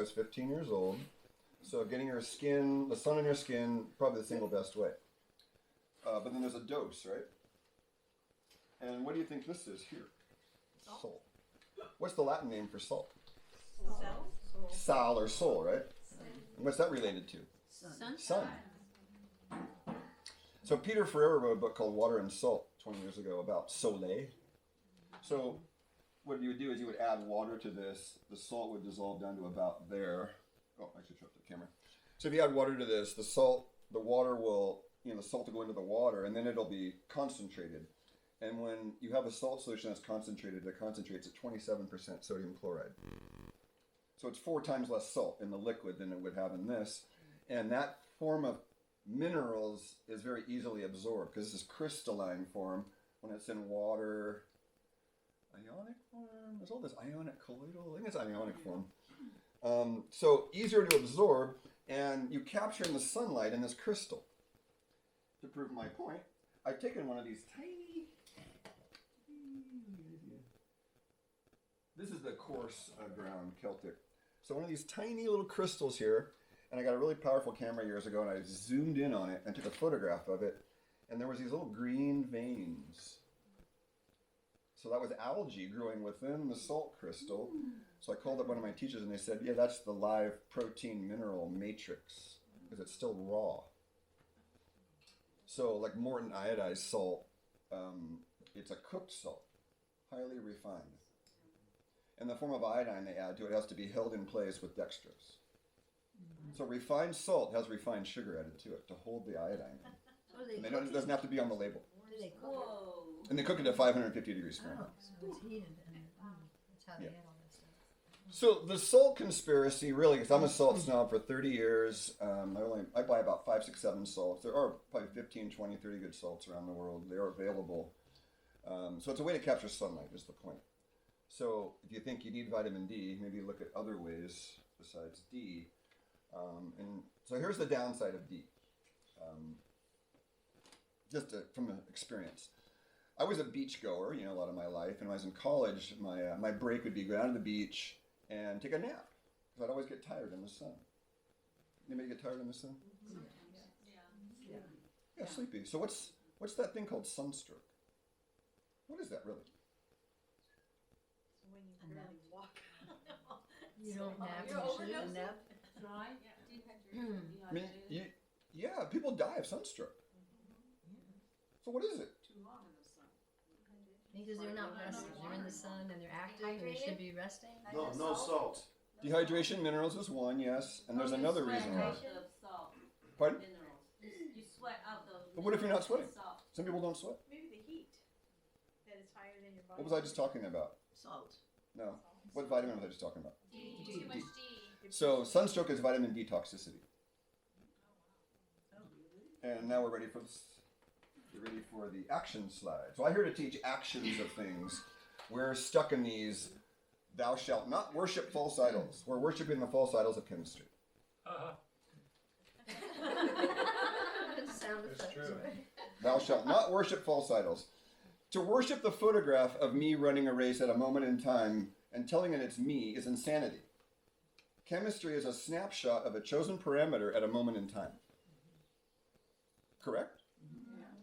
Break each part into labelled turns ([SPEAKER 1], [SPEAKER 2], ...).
[SPEAKER 1] was 15 years old, so getting your skin, the sun on your skin, probably the single best way. But then there's a dose, right? And what do you think this is here? Salt. What's the Latin name for salt? Sal or sol, right? And what's that related to? Sun. So Peter Ferreira wrote a book called Water and Salt 20 years ago about soleil. So what you would do is you would add water to this. The salt would dissolve down to about there. Oh, I should show up the camera. So if you add water to this, the salt will go into the water, and then it'll be concentrated. And when you have a salt solution that's concentrated, it concentrates at 27% sodium chloride. So it's 4 times less salt in the liquid than it would have in this. And that form of minerals is very easily absorbed because this is crystalline form. When it's in water, ionic form, there's all this ionic colloidal, I think it's ionic form. So easier to absorb, and you capture in the sunlight in this crystal. To prove my point, I've taken one of these tiny, this is the coarse ground Celtic. So one of these tiny little crystals here, and I got a really powerful camera years ago, and I zoomed in on it and took a photograph of it, and there was these little green veins. So that was algae growing within the salt crystal. So I called up one of my teachers, and they said, yeah, that's the live protein mineral matrix, because it's still raw. So like Morton iodized salt, it's a cooked salt, highly refined. And the form of iodine they add to it has to be held in place with dextrose. So refined salt has refined sugar added to it to hold the iodine in. And it doesn't have to be on the label. And they cook it at 550 degrees Fahrenheit.
[SPEAKER 2] So it's heated, and that's how they add all that stuff.
[SPEAKER 1] So the salt conspiracy, really, because I'm a salt snob for 30 years, I buy about 5, 6, 7 salts. There are probably 15, 20, 30 good salts around the world. They are available. So it's a way to capture sunlight, is the point. So if you think you need vitamin D, maybe look at other ways besides D. And so here's the downside of D, from experience. I was a beach goer, a lot of my life, and when I was in college, my break would be go down to the beach and take a nap, because I'd always get tired in the sun. Anybody get tired in the sun? Yeah, sleepy. So what's that thing called sunstroke? What is that really?
[SPEAKER 3] When you barely walk.
[SPEAKER 2] You don't nap.
[SPEAKER 3] You're overdosing.
[SPEAKER 2] Nap.
[SPEAKER 3] Dry? Dehydration.
[SPEAKER 1] I mean, yeah, people die of sunstroke. So what is it?
[SPEAKER 3] Too long in the sun.
[SPEAKER 2] Because they're not resting. They're in the sun and they're active and they should be resting.
[SPEAKER 4] No salt.
[SPEAKER 1] Dehydration, minerals is one, yes, and there's another reason why.
[SPEAKER 5] Salt.
[SPEAKER 1] Pardon?
[SPEAKER 5] Minerals. You sweat out those.
[SPEAKER 1] But what if you're not sweating?
[SPEAKER 5] Salt.
[SPEAKER 1] Some people don't sweat.
[SPEAKER 3] Maybe the heat. That it's higher than your body.
[SPEAKER 1] What was I just talking about?
[SPEAKER 2] Salt.
[SPEAKER 1] No. What vitamin was I just talking about?
[SPEAKER 5] Too much D.
[SPEAKER 1] So sunstroke is vitamin D toxicity. And now we're ready for this. Get ready for the action slide. So I'm here to teach actions of things. We're stuck in these thou shalt not worship false idols. We're worshiping the false idols of chemistry.
[SPEAKER 2] Sound effects, right?
[SPEAKER 1] Thou shalt not worship false idols. To worship the photograph of me running a race at a moment in time and telling it it's me is insanity. Chemistry is a snapshot of a chosen parameter at a moment in time. Correct?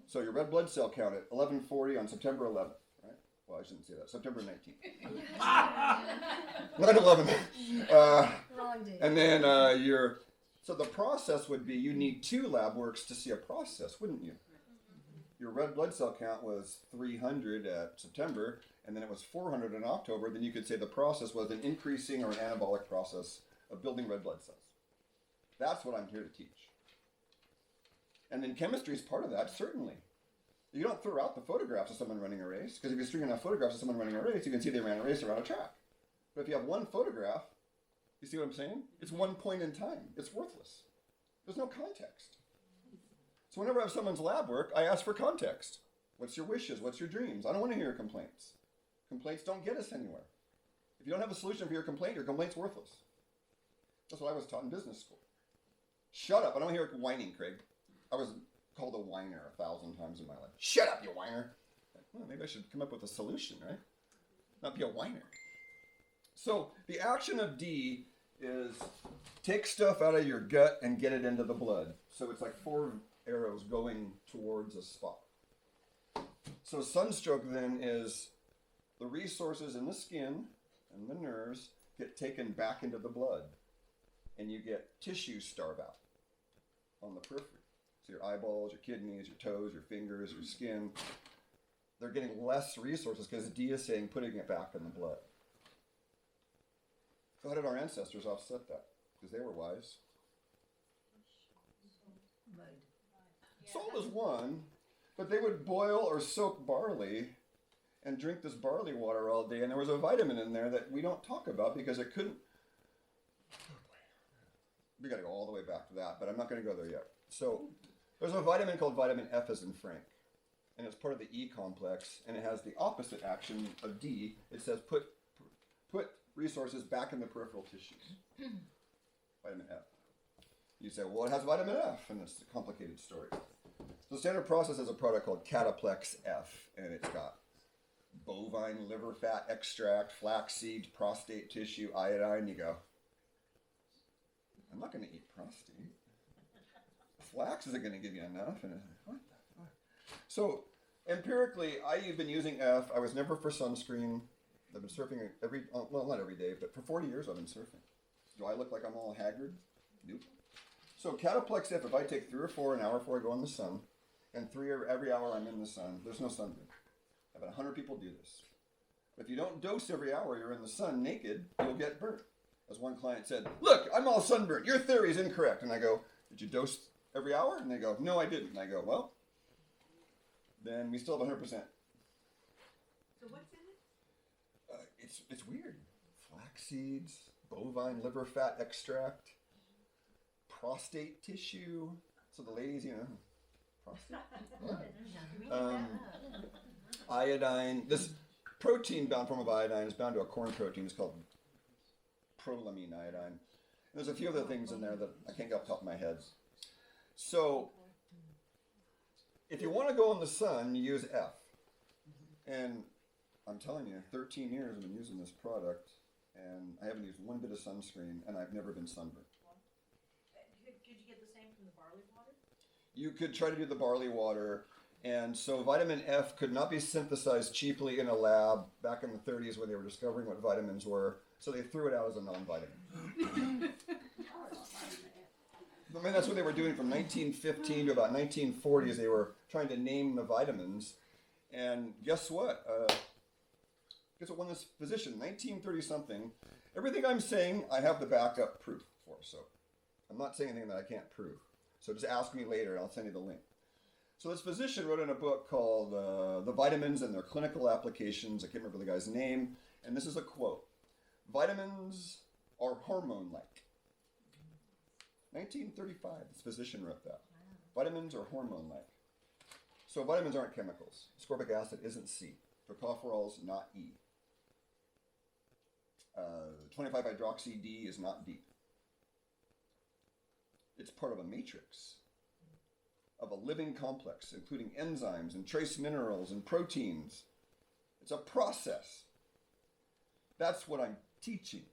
[SPEAKER 1] So your red blood cell count at 11:40 on September 11th, right? Well, I shouldn't say that. September 19th. 9/11.
[SPEAKER 2] Wrong day.
[SPEAKER 1] And then so the process would be you need 2 lab works to see a process, wouldn't you? Your red blood cell count was 300 at September, and then it was 400 in October, then you could say the process was an increasing or an anabolic process of building red blood cells. That's what I'm here to teach. And then chemistry is part of that, certainly. You don't throw out the photographs of someone running a race, because if you string enough photographs of someone running a race, you can see they ran a race around a track. But if you have one photograph, you see what I'm saying? It's one point in time. It's worthless. There's no context. So whenever I have someone's lab work, I ask for context. What's your wishes? What's your dreams? I don't want to hear your complaints. Complaints don't get us anywhere. If you don't have a solution for your complaint's worthless. That's what I was taught in business school. Shut up. I don't hear whining, Craig. I was called a whiner 1,000 times in my life. Shut up, you whiner. Well, maybe I should come up with a solution, right? Not be a whiner. So the action of D is take stuff out of your gut and get it into the blood. So it's like 4 arrows going towards a spot. So sunstroke then is the resources in the skin and the nerves get taken back into the blood, and you get tissue starve out on the periphery. So your eyeballs, your kidneys, your toes, your fingers, your skin, they're getting less resources because D is saying putting it back in the blood. So how did our ancestors offset that? Because they were wise. Salt is one, but they would boil or soak barley and drink this barley water all day, and there was a vitamin in there that we don't talk about because it couldn't. We got to go all the way back to that, but I'm not going to go there yet. So there's a vitamin called vitamin F as in Frank, and it's part of the E complex, and it has the opposite action of D. It says put resources back in the peripheral tissues. Vitamin F. You say, well, it has vitamin F, and it's a complicated story. So Standard Process has a product called Cataplex F, and it's got bovine liver fat extract, flaxseed, prostate tissue, iodine. You go, I'm not going to eat prostate. Flax isn't going to give you enough. And what the fuck? So empirically, I've been using F. I was never for sunscreen. I've been surfing not every day, but for 40 years I've been surfing. Do I look like I'm all haggard? Nope. So Cataplex F, if I take 3 or 4 an hour before I go in the sun, and 3 every hour I'm in the sun, there's no sunburn. About 100 people do this. But if you don't dose every hour you're in the sun naked, you'll get burnt. As one client said, look, I'm all sunburned. Your theory is incorrect. And I go, did you dose every hour? And they go, no, I didn't. And I go, well, then we still have 100%.
[SPEAKER 3] So what's in it?
[SPEAKER 1] It's weird. Flax seeds, bovine liver fat extract, prostate tissue. So the ladies, prostate. Yeah. Iodine. This protein-bound form of iodine is bound to a corn protein. It's called prolamine iodine. And there's a few other things in there that I can't get off the top of my head. So if you want to go in the sun, you use F. And I'm telling you, 13 years I've been using this product, and I haven't used one bit of sunscreen, and I've never been sunburned.
[SPEAKER 3] Could you get the same from the barley water?
[SPEAKER 1] You could try to do the barley water, and so vitamin F could not be synthesized cheaply in a lab back in the 30s when they were discovering what vitamins were, so they threw it out as a non-vitamin. I mean, that's what they were doing from 1915 to about 1940s. They were trying to name the vitamins, and guess what? Guess what won this position? 1930-something. Everything I'm saying, I have the backup proof for, so I'm not saying anything that I can't prove. So just ask me later, and I'll send you the link. So this physician wrote in a book called The Vitamins and Their Clinical Applications. I can't remember the guy's name, and this is a quote. Vitamins are hormone-like. 1935, this physician wrote that. Vitamins are hormone-like. So vitamins aren't chemicals. Ascorbic acid isn't C. Tocopherol is not E. 25-hydroxy-D is not D. It's part of a matrix of a living complex, including enzymes and trace minerals and proteins. It's a process. That's what I'm teaching.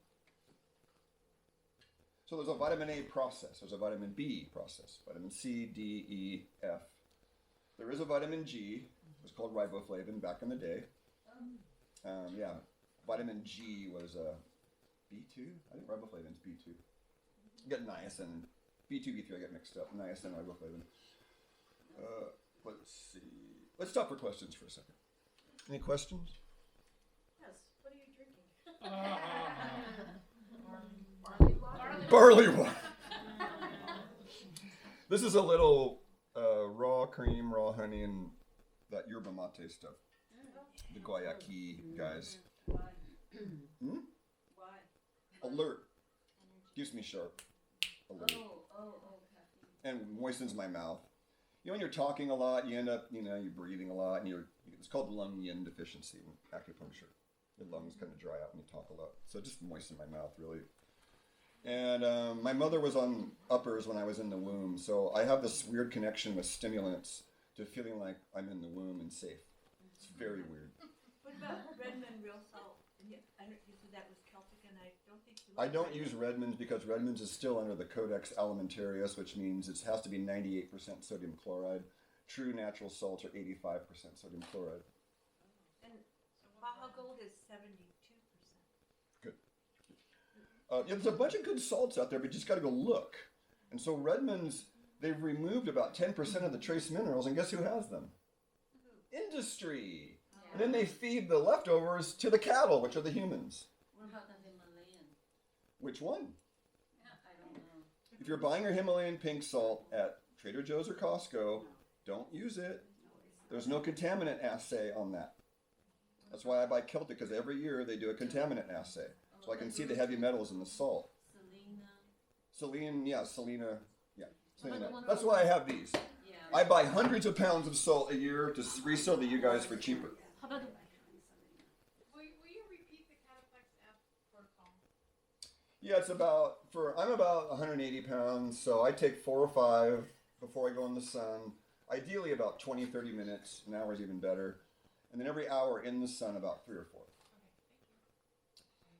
[SPEAKER 1] So there's a vitamin A process. There's a vitamin B process. Vitamin C, D, E, F. There is a vitamin G. It was called riboflavin back in the day. Vitamin G was B2. I think riboflavin's B2. You got niacin. B2, B3, I get mixed up. Niacin, riboflavin. Let's see. Let's stop for questions for a second. Any questions?
[SPEAKER 3] Yes. What are you drinking?
[SPEAKER 1] Barley water. This is a little raw cream, raw honey, and that yerba mate stuff. The Guayaki guys.
[SPEAKER 3] Why?
[SPEAKER 1] Hmm?
[SPEAKER 3] Why?
[SPEAKER 1] Alert. Keeps me sharp. Alert.
[SPEAKER 5] caffeine.
[SPEAKER 1] And moistens my mouth. You know, when you're talking a lot, you end up, you're breathing a lot, and it's called lung yin deficiency in acupuncture. Your lungs kind of dry out when you talk a lot. So it just moistened my mouth, really. And my mother was on uppers when I was in the womb, so I have this weird connection with stimulants to feeling like I'm in the womb and safe. It's very weird.
[SPEAKER 3] What about Redmond real salt? And you said that was Celtic, and I don't think the
[SPEAKER 1] I don't use Redmond's because Redmond's is still under the Codex Alimentarius, which means it has to be 98% sodium chloride. True natural salts are 85% sodium chloride.
[SPEAKER 3] And Baja Gold is 72%.
[SPEAKER 1] Yeah, there's a bunch of good salts out there, but you just got to go look. And so Redmond's, they've removed about 10% of the trace minerals, and guess who has them? Industry. And then they feed the leftovers to the cattle, which are the humans.
[SPEAKER 5] What about the Himalayan?
[SPEAKER 1] Which one?
[SPEAKER 5] I don't know.
[SPEAKER 1] If you're buying your Himalayan pink salt at Trader Joe's or Costco, don't use it. There's no contaminant assay on that. That's why I buy Celtic, because every year they do a contaminant assay. So I can see the heavy metals in the salt. Selena. That's why I have these.
[SPEAKER 5] Yeah.
[SPEAKER 1] I buy hundreds of pounds of salt a year to resell to you guys for cheaper.
[SPEAKER 5] How about the
[SPEAKER 3] Will you repeat the Cataplex F protocol?
[SPEAKER 1] Yeah, I'm about 180 pounds, so I take 4 or 5 before I go in the sun. Ideally about 20, 30 minutes, an hour is even better. And then every hour in the sun about 3 or 4.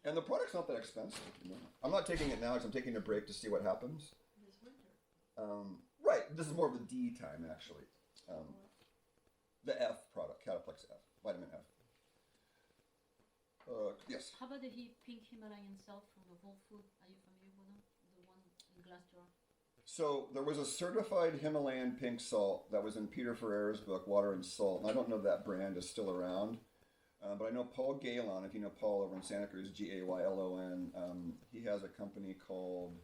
[SPEAKER 1] And the product's not that expensive. You know? I'm not taking it now because I'm taking a break to see what happens.
[SPEAKER 5] this winter?
[SPEAKER 1] Right, this is more of the D time actually. The F product, Cataplex F, vitamin F. Yes.
[SPEAKER 5] How about the pink Himalayan salt from the Whole Food? Are you familiar with them? The one in glass jar.
[SPEAKER 1] So there was a certified Himalayan pink salt that was in Peter Ferrera's book, Water and Salt. And I don't know if that brand is still around. But I know Paul Gaylon, if you know Paul over in Santa Cruz, Gaylon, he has a company called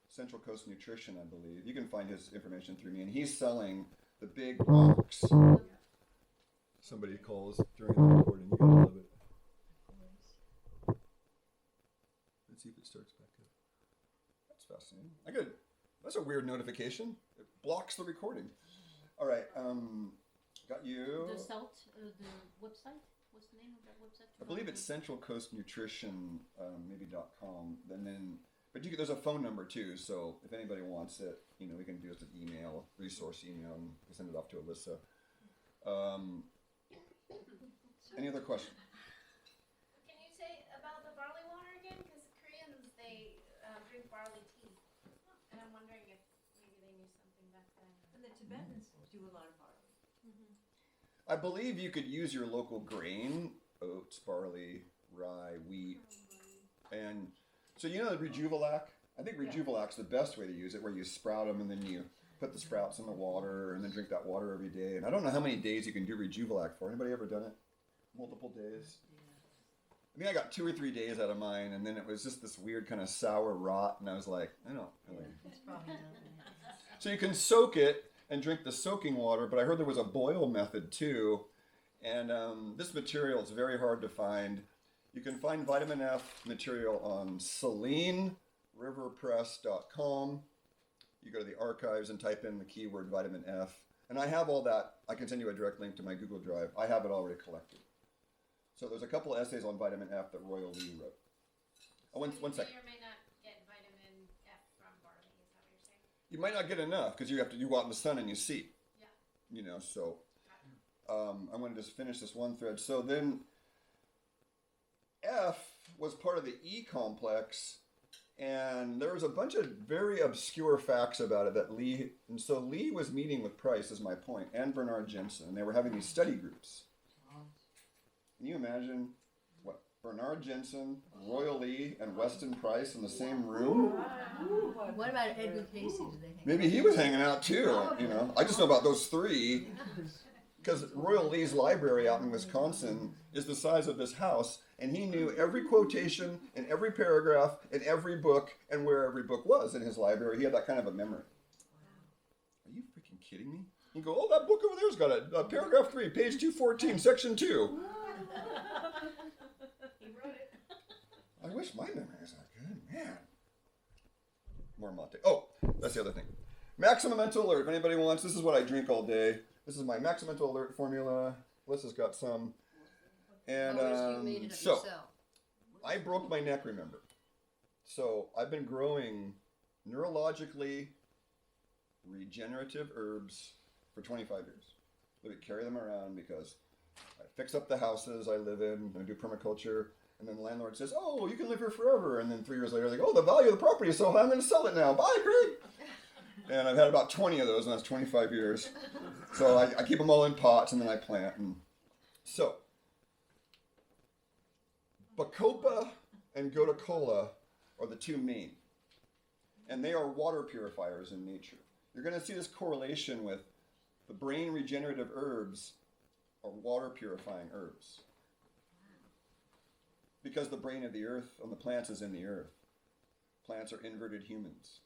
[SPEAKER 1] Central Coast Nutrition, I believe. You can find his information through me. And he's selling the big box. Somebody calls during the recording. You gotta love it. Let's see if it starts back up. That's fascinating. That's a weird notification. It blocks the recording. All right. Got you.
[SPEAKER 5] The salt, the website? What's the name of that website?
[SPEAKER 1] I believe it's Central Coast Nutrition, maybe .com. But there's a phone number too. So if anybody wants it, we can do it with email, resource email, and we send it off to Alyssa. Any other questions?
[SPEAKER 4] Can you say about the barley water again? Because Koreans, they drink barley tea. And I'm wondering if maybe they knew something back then.
[SPEAKER 3] And the Tibetans do a lot of barley.
[SPEAKER 1] I believe you could use your local grain, oats, barley, rye, wheat, and so Rejuvelac? I think Rejuvelac's the best way to use it, where you sprout them and then you put the sprouts in the water and then drink that water every day. And I don't know how many days you can do Rejuvelac for. Anybody ever done it? Multiple days? I think I got 2 or 3 days out of mine, and then it was just this weird kind of sour rot, and I was like, I don't really.
[SPEAKER 2] It's probably not.
[SPEAKER 1] So you can soak it and drink the soaking water, but I heard there was a boil method too. And this material is very hard to find. You can find vitamin F material on SeleneRiverPress.com. You go to the archives and type in the keyword vitamin F. And I have all that. I can send you a direct link to my Google Drive. I have it already collected. So there's a couple of essays on vitamin F that Royal Lee wrote. Oh, one second.
[SPEAKER 4] You may or may not get vitamin F from barley, is that what you're saying?
[SPEAKER 1] You might not get enough because you go out in the sun and you see.
[SPEAKER 4] Yeah.
[SPEAKER 1] So I'm going to just finish this one thread. So then F was part of the E complex, and there was a bunch of very obscure facts about it that Lee was meeting with Price, is my point, and Bernard Jensen, and they were having these study groups. Can you imagine what Bernard Jensen, Royal Lee, and Weston Price in the same room?
[SPEAKER 2] What about Edgar Casey? Did they hang
[SPEAKER 1] Maybe he was hanging out too, I just know about those 3 because Royal Lee's library out in Wisconsin is the size of this house, and he knew every quotation and every paragraph in every book and where every book was in his library. He had that kind of a memory. Are you freaking kidding me? You go, oh, that book over there's got a paragraph 3, page 214, section 2.
[SPEAKER 3] He wrote it.
[SPEAKER 1] I wish my memory was that good, man. More mate. Oh, that's the other thing. Maximum mental alert. If anybody wants, this is what I drink all day. This is my maximum mental alert formula. Alyssa's got some. And
[SPEAKER 2] you made it up
[SPEAKER 1] so
[SPEAKER 2] yourself.
[SPEAKER 1] I broke my neck, remember. So I've been growing neurologically regenerative herbs for 25 years. Let me carry them around because I fix up the houses I live in. I do permaculture. And then the landlord says, oh, you can live here forever. And then 3 years later, they go, oh, the value of the property is so high, I'm going to sell it now. Bye, Craig. And I've had about 20 of those in the last 25 years. So I keep them all in pots and then I plant. And so, Bacopa and Goticola are the two main. And they are water purifiers in nature. You're going to see this correlation with the brain regenerative herbs are water purifying herbs. Because the brain of the earth on the plants is in the earth. Plants are inverted humans.